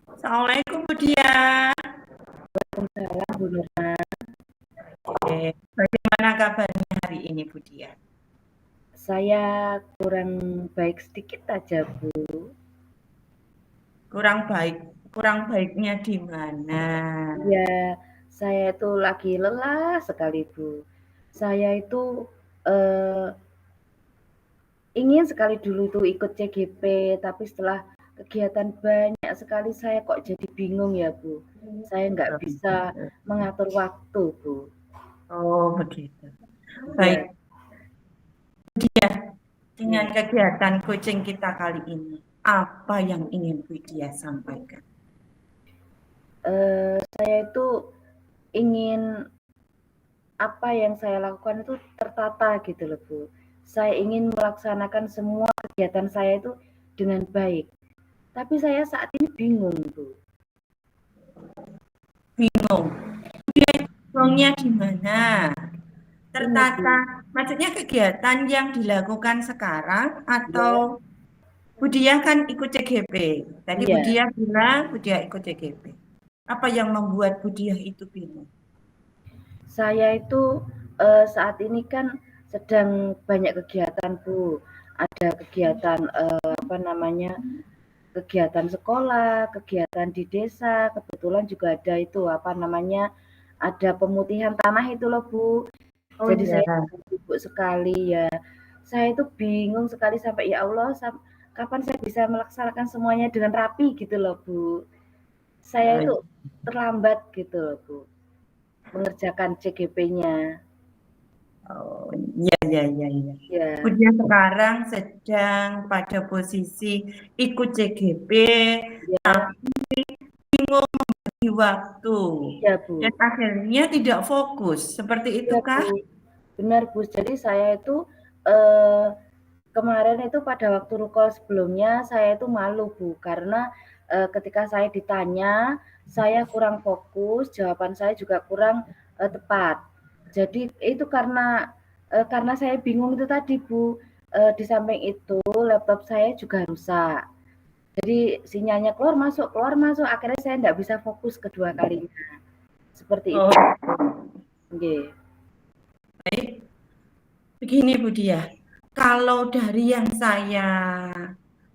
Assalamualaikum Bu Diah. Waalaikumsalam Bu Nurma. Oke, bagaimana kabarnya hari ini Bu Diah? Saya kurang baik sedikit aja Bu. Kurang baiknya di mana? Ya, saya itu lagi lelah sekali Bu. Saya itu eh, ingin sekali dulu tuh ikut CGP, tapi setelah kegiatan banyak sekali saya kok jadi bingung ya Bu. Saya nggak bisa mengatur waktu Bu. Oh begitu. Baik Ya, Bu Diah, dengan ya. kegiatan coaching kita kali ini, apa yang ingin Bu Diah sampaikan? Saya itu ingin apa yang saya lakukan itu tertata gitu loh Bu. Saya ingin melaksanakan semua kegiatan saya itu dengan baik. Tapi saya saat ini bingung Bu. Bingung. Bingungnya di mana? Ini Bu, Tertata, maksudnya kegiatan yang dilakukan sekarang atau ya, Bu Diah kan ikut CGP. Tadi Bu iya. Diah bilang Bu Diah ikut CGP. Apa yang membuat Bu Diah itu bingung? Saya itu saat ini kan sedang banyak kegiatan Bu. Ada kegiatan apa namanya? Kegiatan sekolah, kegiatan di desa, kebetulan juga ada itu apa namanya? Ada pemutihan tanah itu loh Bu. Oh Jadi iya, saya sibuk sekali ya. Saya itu bingung sekali sampai ya Allah, kapan saya bisa melaksanakan semuanya dengan rapi gitu loh Bu. Saya oh, itu terlambat gitu loh Bu, mengerjakan CGP-nya. oh, iya, iya, iya, iya. Bu Ya, Diah sekarang sedang pada posisi ikut CGP, ya, bingung di waktu, ya dan Bu. akhirnya tidak fokus. Seperti itu Ya kah? Bu, benar Bu. Jadi saya itu eh, kemarin itu pada waktu rukol sebelumnya saya itu malu Bu, karena ketika saya ditanya, saya kurang fokus, jawaban saya juga kurang tepat. Jadi itu karena saya bingung itu tadi Bu. Di samping itu laptop saya juga rusak. Jadi sinyalnya keluar masuk, akhirnya saya tidak bisa fokus kedua kalinya. Seperti Oh, itu. Nggih. baik. Begini Bu Diah, kalau dari yang saya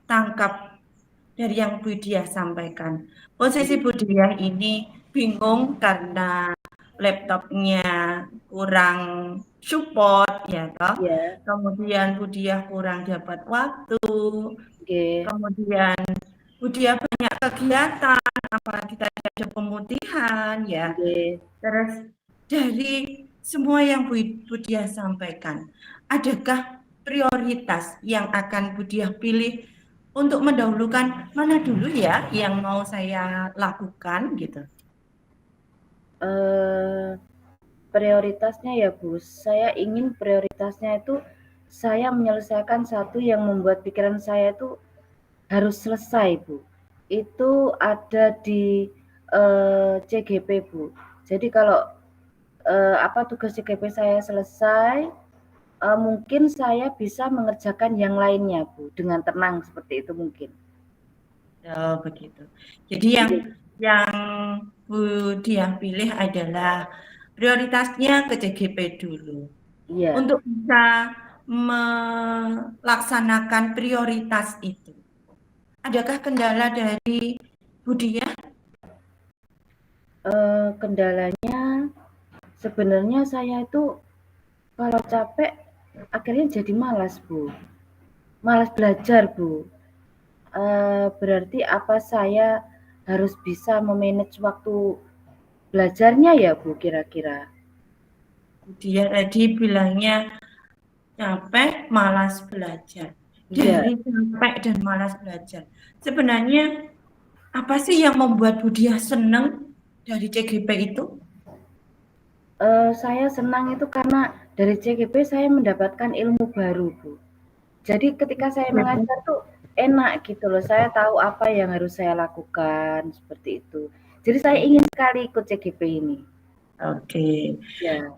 tangkap dari yang Bu Diah sampaikan, posisi Bu Diah ini bingung karena laptopnya kurang support ya toh. Iya, Kemudian Bu Diah kurang dapat waktu, nggih, kemudian Bu Diah banyak kegiatan, apalagi tadi ada pemutihan ya. nggih. Terus dari semua yang Bu Diah sampaikan, adakah prioritas yang akan Bu Diah pilih untuk mendahulukan mana dulu ya yang mau saya lakukan gitu? Eee, Prioritasnya ya Bu, saya ingin prioritasnya itu saya menyelesaikan satu yang membuat pikiran saya itu harus selesai Bu. Itu ada di CGP Bu. Jadi kalau apa tugas CGP saya selesai, mungkin saya bisa mengerjakan yang lainnya Bu, dengan tenang seperti itu mungkin. Oh, begitu. Jadi yang Bu Diah pilih adalah prioritasnya ke CGP dulu. Iya. Untuk bisa melaksanakan prioritas itu, adakah kendala dari Bu Diah? Kendalanya sebenarnya saya itu kalau capek akhirnya jadi malas Bu, malas belajar Bu. Berarti apa saya harus bisa memanage waktu belajarnya ya Bu kira-kira? Bu Diah tadi bilangnya capek, malas belajar. Iya, Dari capek dan malas belajar. Sebenarnya apa sih yang membuat Bu Diah senang dari CGP itu? saya senang itu karena dari CGP saya mendapatkan ilmu baru Bu. Jadi ketika saya mengajar tuh enak gitu loh, saya tahu apa yang harus saya lakukan, seperti itu. Jadi saya ingin sekali ikut CGP ini. Oke. Ya,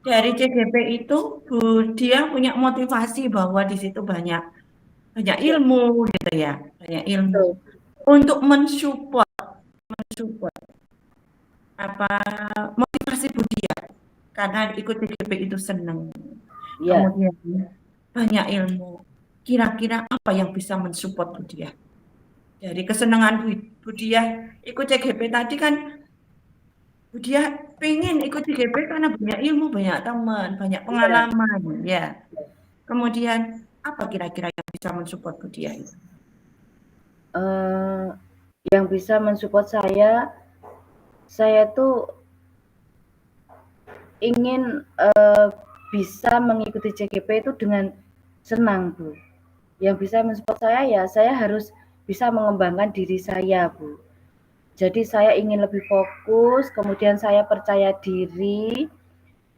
Dari CGP itu Bu Dia punya motivasi bahwa di situ banyak banyak ya, ilmu gitu ya, banyak ilmu betul. untuk mensupport apa motivasi Bu Dia karena ikut CGP itu senang. Ya, Kemudian banyak ilmu. Kira-kira apa yang bisa mensupport Bu Dia? Dari kesenangan Bu Dia ikut CGP tadi kan dia pengen ikut IGP karena banyak ilmu, banyak teman, banyak ya. pengalaman, ya. Kemudian apa kira-kira yang bisa mensupport dia itu? Eh, yang bisa mensupport saya tuh ingin bisa mengikuti CGP itu dengan senang, Bu. Yang bisa mensupport saya harus bisa mengembangkan diri saya, Bu. Jadi saya ingin lebih fokus, kemudian saya percaya diri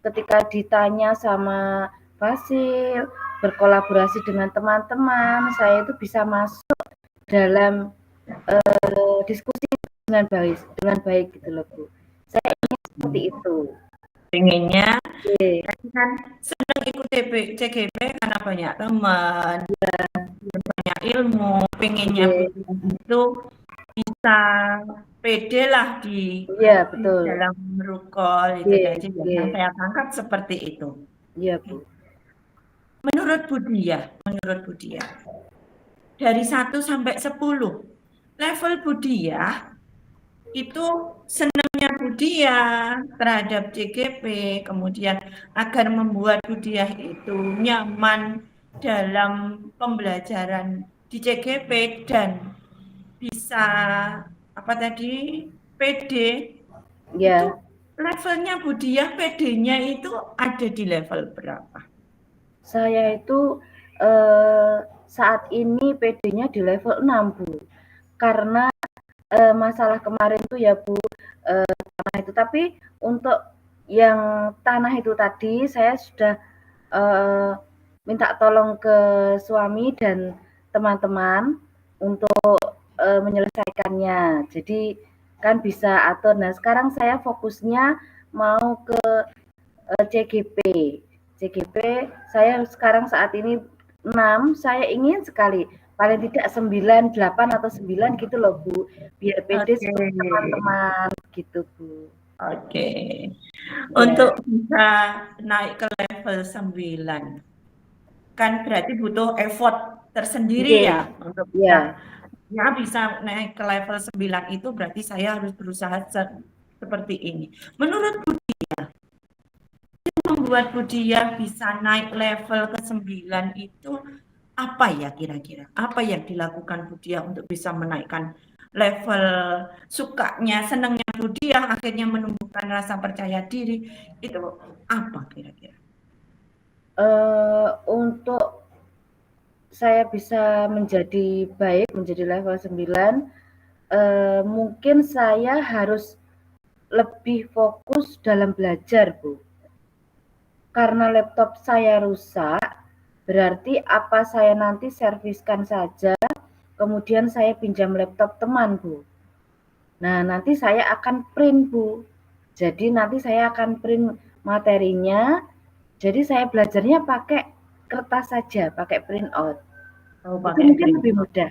ketika ditanya sama Fasil, berkolaborasi dengan teman-teman, saya itu bisa masuk dalam diskusi dengan baik gitu loh, Bu. Saya ingin seperti itu. Pengennya Oke. kan senang ikut CGP karena banyak teman, banyak ilmu, pengennya Oke. itu bisa pede lah Iya, di betul. dalam merukol itu Oke, tadi oke. yang saya tangkap seperti itu. Iya, Bu. Menurut Budia, dari 1 sampai 10, level Budia itu senangnya Budia terhadap CGP, kemudian agar membuat Budia itu nyaman dalam pembelajaran di CGP dan bisa apa tadi PD itu Ya, levelnya Budia PD-nya itu ada di level berapa? saya itu eh, saat ini PD-nya di level 6, Bu. Karena masalah kemarin tuh ya, Bu, tanah itu. Tapi untuk yang tanah itu tadi saya sudah eh, minta tolong ke suami dan teman-teman untuk menyelesaikannya. Jadi kan bisa atur. Nah, sekarang saya fokusnya mau ke CGP. CGP saya sekarang saat ini 6, saya ingin sekali paling tidak 9, 8 atau 9 gitu loh, Bu. Biar pede Oke, seperti teman-teman gitu, Bu. oke. Untuk Ya, bisa naik ke level 9, kan berarti butuh effort tersendiri oke. ya untuk bisa Ya, ya bisa naik ke level 9 itu berarti saya harus berusaha seperti ini. Menurut membuat Budia bisa naik level ke 9 itu apa ya kira-kira? Apa yang dilakukan Budia untuk bisa menaikkan level sukanya, senangnya Budia akhirnya menumbuhkan rasa percaya diri itu apa kira-kira? untuk saya bisa menjadi baik, menjadi level 9, mungkin saya harus lebih fokus dalam belajar, Bu. Karena laptop saya rusak, berarti apa saya nanti serviskan saja, kemudian saya pinjam laptop teman, Bu. Nah, nanti saya akan print, Bu. Jadi nanti saya akan print materinya, jadi saya belajarnya pakai kertas saja, pakai print out. Oh, Itu pakai mungkin print. lebih mudah.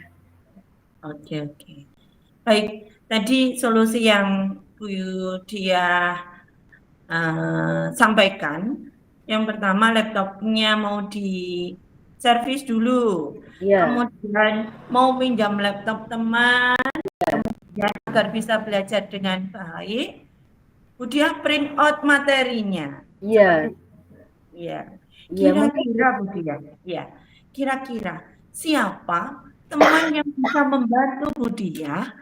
Oke, oke. Baik, tadi solusi yang Bu Dia sampaikan, yang pertama laptopnya mau di servis dulu, Iya, kemudian mau pinjam laptop teman ya, agar bisa belajar dengan baik, kemudian print out materinya, seperti iya, ya. iya mungkin Kira-kira Bu Dia, ya, kira-kira siapa teman yang bisa membantu Bu Dia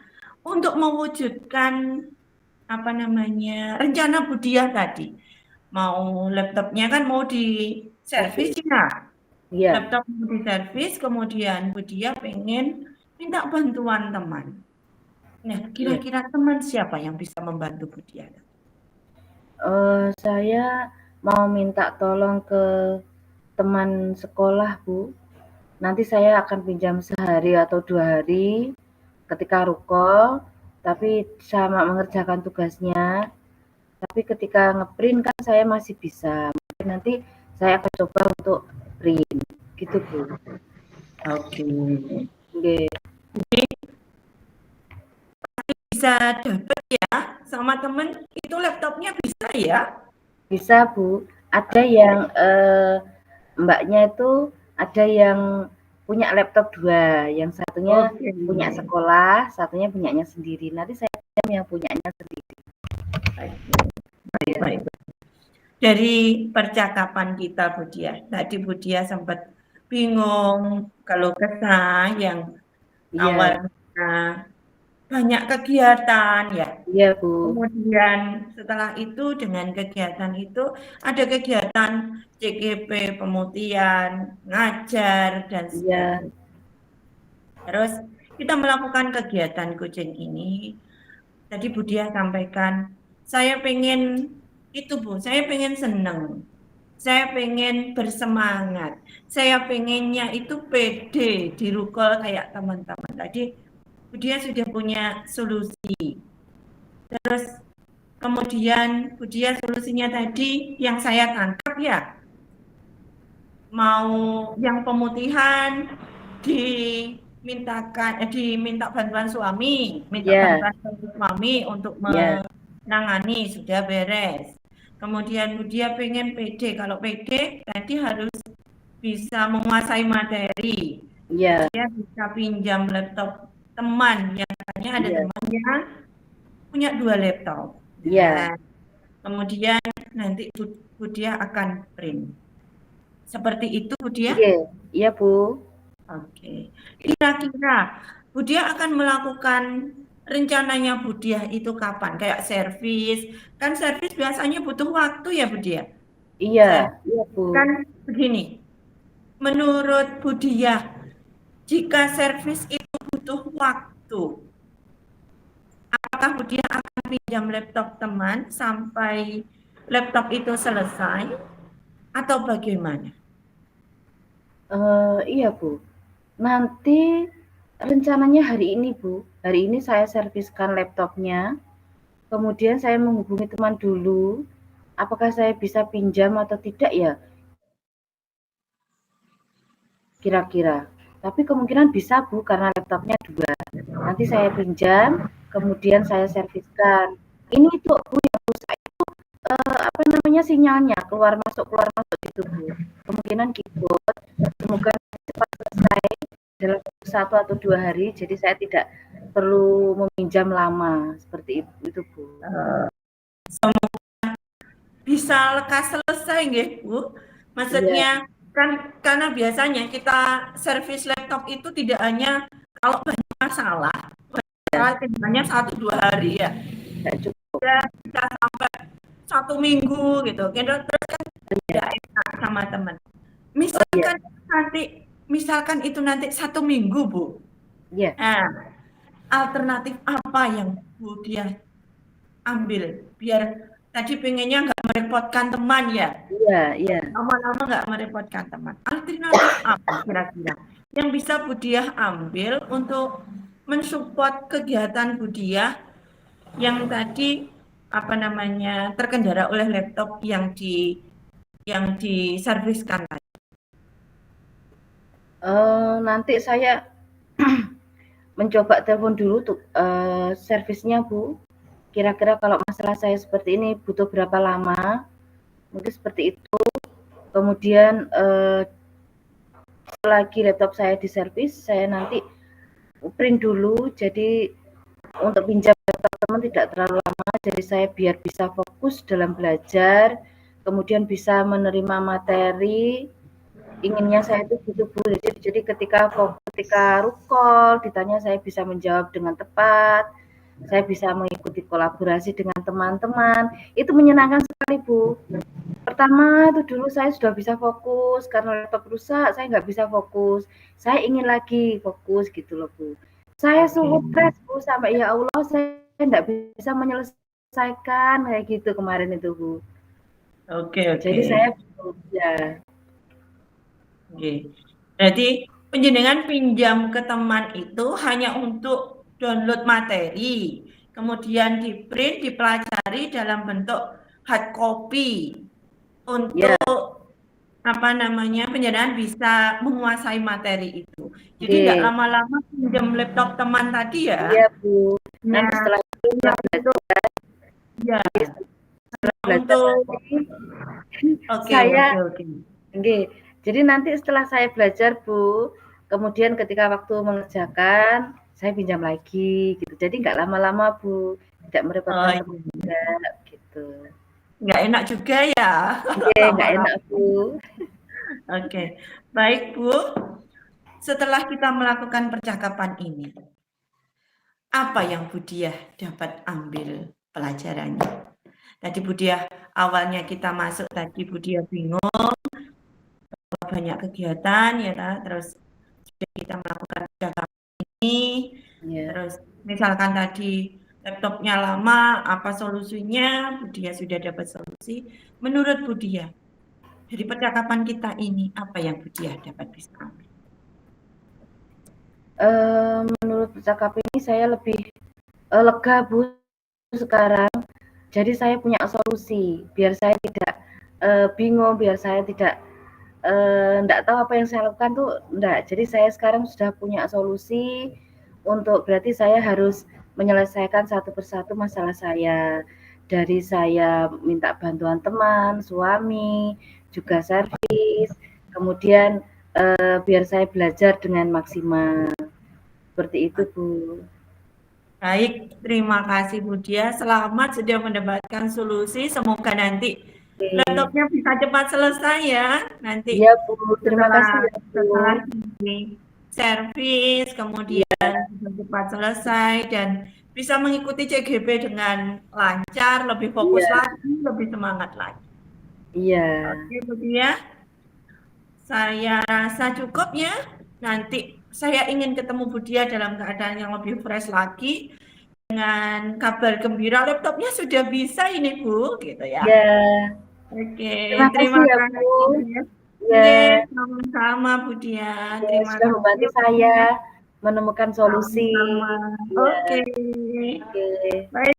untuk mewujudkan apa namanya rencana Budiah tadi mau laptopnya kan mau di servis servis. ya Iya, laptop mau di servis kemudian Budiah pengen minta bantuan teman. Nah iya. kira-kira teman siapa yang bisa membantu Budiah? Saya mau minta tolong ke teman sekolah, Bu. Nanti saya akan pinjam sehari atau 2 hari ketika rukol, tapi sama mengerjakan tugasnya. tapi ketika ngeprint kan saya masih bisa. Mungkin nanti saya akan coba untuk print, gitu Bu. Oke. Nggih. Jadi bisa dapat ya sama temen itu laptopnya bisa ya? Bisa Bu. Ada yang mbaknya itu ada yang punya laptop 2, yang satunya punya sekolah, satunya punyanya sendiri. Nanti saya pinjam yang punyanya sendiri. Baik. Dari percakapan kita Bu Diah, tadi Bu Diah sempat bingung kalau kesah yang awalnya banyak kegiatan ya. Iya Bu. Kemudian setelah itu dengan kegiatan itu ada kegiatan CGP, pemutihan, ngajar dan sebagainya. Terus kita melakukan kegiatan kucing ini. Tadi Bu Diah sampaikan, saya pengen itu Bu, saya pengen seneng. Saya pengen bersemangat. Saya pengennya itu pede di rukol kayak teman-teman. Tadi Bu Diah sudah punya solusi. Terus kemudian Bu Diah solusinya tadi yang saya tangkap ya, mau yang pemutihan diminta bantuan suami, bantuan suami untuk menangani, sudah beres. Kemudian Bu Diah pengen pede, kalau pede tadi harus bisa menguasai materi. Dia bisa pinjam laptop teman, yang katanya ada temannya punya 2 laptop. Nah, kemudian nanti Bu Diah akan print. Seperti itu Bu Diah? Iya Bu. Oke. Kira-kira Bu Diah akan melakukan rencananya Bu Diah itu kapan? Kayak servis. Kan servis biasanya butuh waktu ya Bu Diah? Iya Bu. Kan begini. Menurut Bu Diah, jika servis itu butuh waktu, apakah Bu Diah akan pinjam laptop teman sampai laptop itu selesai atau bagaimana? Iya Bu. Nanti rencananya hari ini Bu. Hari ini saya serviskan laptopnya. Kemudian saya menghubungi teman dulu. Apakah saya bisa pinjam atau tidak ya? Kira-kira. Tapi kemungkinan bisa Bu, karena laptopnya 2. Nanti saya pinjam, kemudian saya serviskan. Ini tuh Bu, yang rusak itu sinyalnya keluar masuk gitu Bu. Kemungkinan keyboard. Semoga cepat selesai dalam 1 atau 2 hari, jadi saya tidak perlu meminjam lama seperti itu Bu. Semoga bisa lekas selesai nggih Bu. Maksudnya kan karena biasanya kita servis laptop itu tidak hanya kalau banyak masalah, hanya 1-2 hari ya. Bisa sampai 1 minggu gitu. Terus kan tidak enak sama teman. Misalkan itu nanti 1 minggu Bu. Nah, alternatif apa yang Bu Diah ambil biar tadi pengennya nggak merepotkan teman ya? Iya. Lama-lama nggak merepotkan teman. Alternatif apa kira-kira yang bisa Bu Diah ambil untuk mensupport kegiatan Bu Diah yang tadi terkendala oleh laptop yang diserviskan tadi? Nanti saya mencoba telepon dulu untuk servisnya Bu. Kira-kira kalau masalah saya seperti ini butuh berapa lama? Mungkin seperti itu. Kemudian lagi laptop saya diservis, saya nanti print dulu. Jadi untuk pinjam laptop teman tidak terlalu lama, jadi saya biar bisa fokus dalam belajar, kemudian bisa menerima materi. Inginnya saya itu gitu Bu. Jadi ketika rukol ditanya, saya bisa menjawab dengan tepat. Saya bisa mengikuti kolaborasi dengan teman-teman. Itu menyenangkan sekali Bu. Pertama itu dulu saya sudah bisa fokus, karena laptop rusak saya nggak bisa fokus. Saya ingin lagi fokus gitu loh Bu. Saya stres Bu, sampai ya Allah saya nggak bisa menyelesaikan kayak gitu kemarin itu Bu. Oke. Jadi saya Jadi penjenengan pinjam ke teman itu hanya untuk download materi, kemudian di print, dipelajari dalam bentuk hard copy Ya, untuk penjelasan bisa menguasai materi itu. Jadi nggak oke. lama-lama pinjam laptop teman tadi Iya, ya. Bu. Nanti Nah, setelah itu saya untuk belajar, ya nanti setelah belajar untuk nanti oke saya oke oke. nggih. Jadi nanti setelah saya belajar, Bu, kemudian ketika waktu mengerjakan, saya pinjam lagi gitu. Jadi nggak lama-lama, Bu, tidak Oh, merepotkan teman iya. juga gitu. Nggak enak juga ya Nggih, nggak enak, lama-lama. Bu. Oke, baik Bu. Setelah kita melakukan percakapan ini, apa yang Bu Diah dapat ambil pelajarannya? Tadi Bu Diah awalnya kita masuk tadi Bu Diah bingung, banyak kegiatan ya, terus kita melakukan percakapan ini, Iya. terus misalkan tadi laptopnya lama, apa solusinya? Bu Diah sudah dapat solusi. Menurut Bu Diah, dari percakapan kita ini, apa yang Bu Diah dapat bisa ambil? Menurut percakapan ini saya lebih lega, Bu, sekarang. Jadi saya punya solusi, biar saya tidak bingung, biar saya tidak enggak tahu apa yang saya lakukan tuh enggak. Jadi saya sekarang sudah punya solusi untuk berarti saya harus menyelesaikan satu persatu masalah saya. Dari saya minta bantuan teman, suami, juga servis, kemudian biar saya belajar dengan maksimal. Seperti itu, Bu. Baik, terima kasih Bu Diah. Selamat sudah mendapatkan solusi. Semoga nanti Oke. laptopnya bisa cepat selesai ya. Nanti Iya, Bu. Terima kasih setelah ya, Bu. setelah di servis, kemudian Iya, bisa cepat selesai dan bisa mengikuti CGP dengan lancar, lebih fokus iya, lagi, lebih semangat lagi. iya. Oke, Bu Diah. Saya rasa cukup ya. Nanti saya ingin ketemu Bu Diah dalam keadaan yang lebih fresh lagi. Dengan kabar gembira laptopnya sudah bisa ini Bu, gitu ya. Iya. Oke, Terima kasih terima ya, Bu. kasih ya. Iya, Oke, sama-sama Bu Dian. iya, Terima sudah membantu kasih Bu saya Dian. menemukan solusi. Sama-sama. Iya, Oke. oke. Baik.